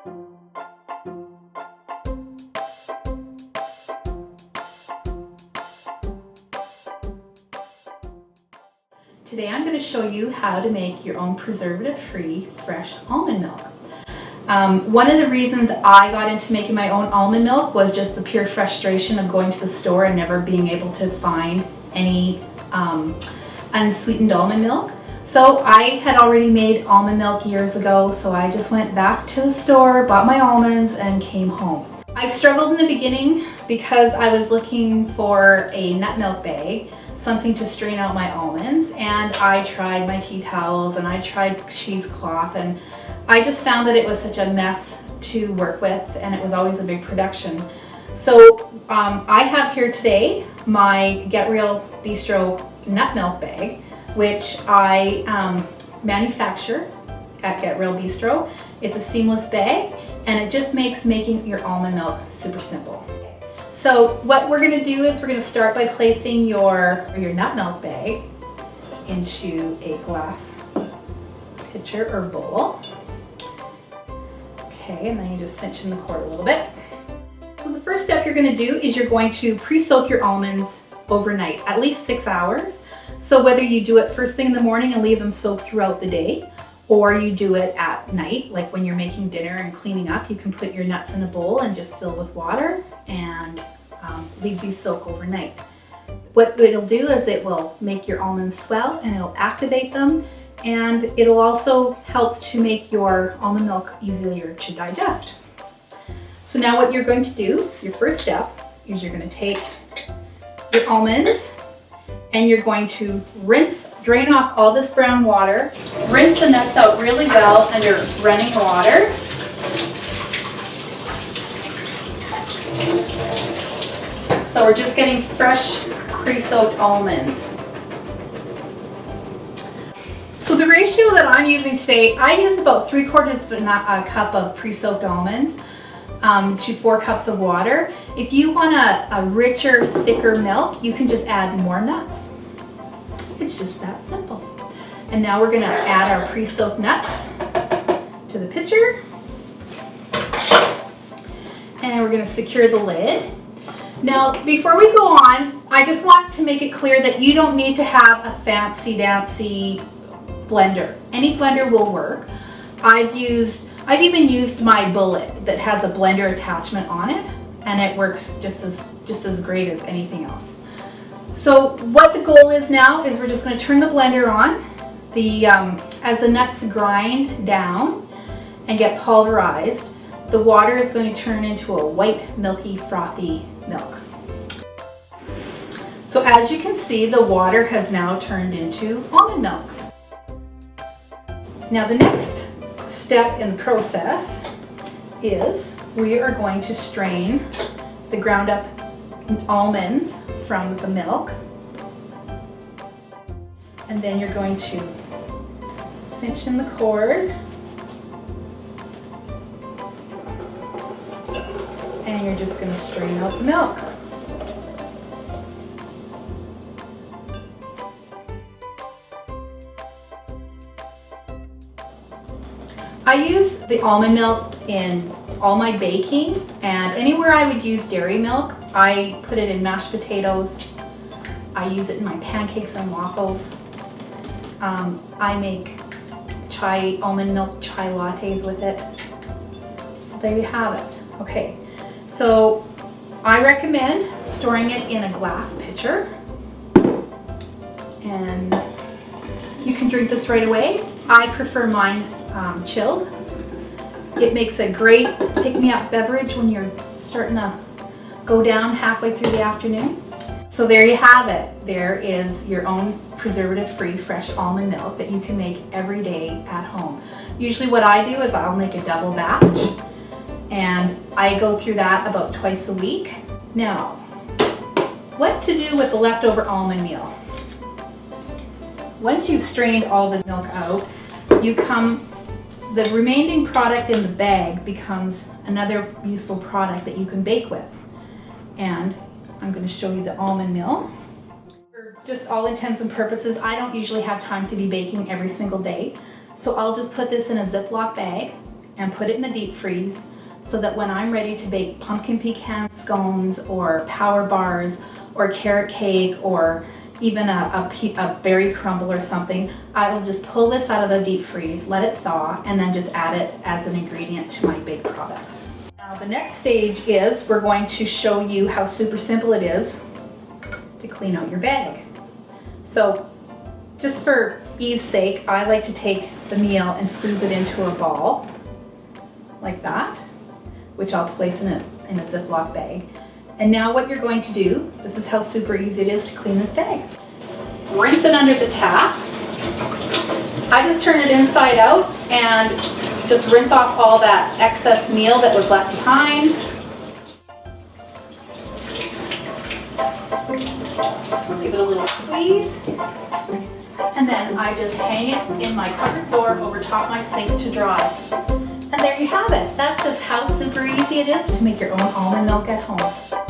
Today I'm going to show you how to make your own preservative-free fresh almond milk. One of the reasons I got into making my own almond milk was just the pure frustration of going to the store and never being able to find any unsweetened almond milk. So I had already made almond milk years ago, so I just went back to the store, bought my almonds, and came home. I struggled in the beginning because I was looking for a nut milk bag, something to strain out my almonds, and I tried my tea towels and I tried cheesecloth, and I just found that it was such a mess to work with, and it was always a big production. So I have here today my Get Real Bistro nut milk bag, which I manufacture at Get Real Bistro. It's a seamless bag, and it just makes making your almond milk super simple. So what we're going to do is we're going to start by placing your nut milk bag into a glass pitcher or bowl. Okay, and then you just cinch in the cord a little bit. So the first step you're going to do is you're going to pre-soak your almonds overnight, at least 6 hours. So whether you do it first thing in the morning and leave them soaked throughout the day, or you do it at night, like when you're making dinner and cleaning up, you can put your nuts in a bowl and just fill with water and leave these soak overnight. What it'll do is it will make your almonds swell and it'll activate them, and it'll also help to make your almond milk easier to digest. So now what you're going to do, your first step, is you're going to take your almonds and you're going to drain off all this brown water, rinse the nuts out really well under running water. So we're just getting fresh pre-soaked almonds. So the ratio that I'm using today, I use about 3/4 of a cup of pre-soaked almonds to 4 cups of water. If you want a richer, thicker milk, you can just add more nuts. It's just that simple. And now we're going to add our pre-soaked nuts to the pitcher. And we're going to secure the lid. Now, before we go on, I just want to make it clear that you don't need to have a fancy-dancy blender. Any blender will work. I've even used my Bullet that has a blender attachment on it, and it works just as great as anything else. So what the goal is now is we're just going to turn the blender on. As the nuts grind down and get pulverized, the water is going to turn into a white, milky, frothy milk. So as you can see, the water has now turned into almond milk. Now the next step in the process is we are going to strain the ground up almonds from the milk, and then you're going to cinch in the cord, and you're just going to strain out the milk. I use the almond milk in all my baking, and anywhere I would use dairy milk, I put it in mashed potatoes. I use it in my pancakes and waffles. I make almond milk chai lattes with it. So there you have it. Okay, so I recommend storing it in a glass pitcher, and you can drink this right away. I prefer mine chilled. It makes a great pick-me-up beverage when you're starting to go down halfway through the afternoon. So there you have it. There is your own preservative-free fresh almond milk that you can make every day at home. Usually what I do is I'll make a double batch, and I go through that about twice a week. Now, what to do with the leftover almond meal? Once you've strained all the milk out, the remaining product in the bag becomes another useful product that you can bake with. And I'm going to show you the almond meal. For just all intents and purposes, I don't usually have time to be baking every single day, so I'll just put this in a Ziploc bag and put it in the deep freeze so that when I'm ready to bake pumpkin pecan scones or power bars or carrot cake or even a berry crumble or something, I will just pull this out of the deep freeze, let it thaw, and then just add it as an ingredient to my baked products. Now the next stage is we're going to show you how super simple it is to clean out your bag. So just for ease sake, I like to take the meal and squeeze it into a ball like that, which I'll place in a Ziploc bag. And now what you're going to do, this is how super easy it is to clean this bag. Rinse it under the tap. I just turn it inside out and just rinse off all that excess meal that was left behind. Give it a little squeeze. And then I just hang it in my cupboard door over top my sink to dry. And there you have it. That's just how super easy it is to make your own almond milk at home.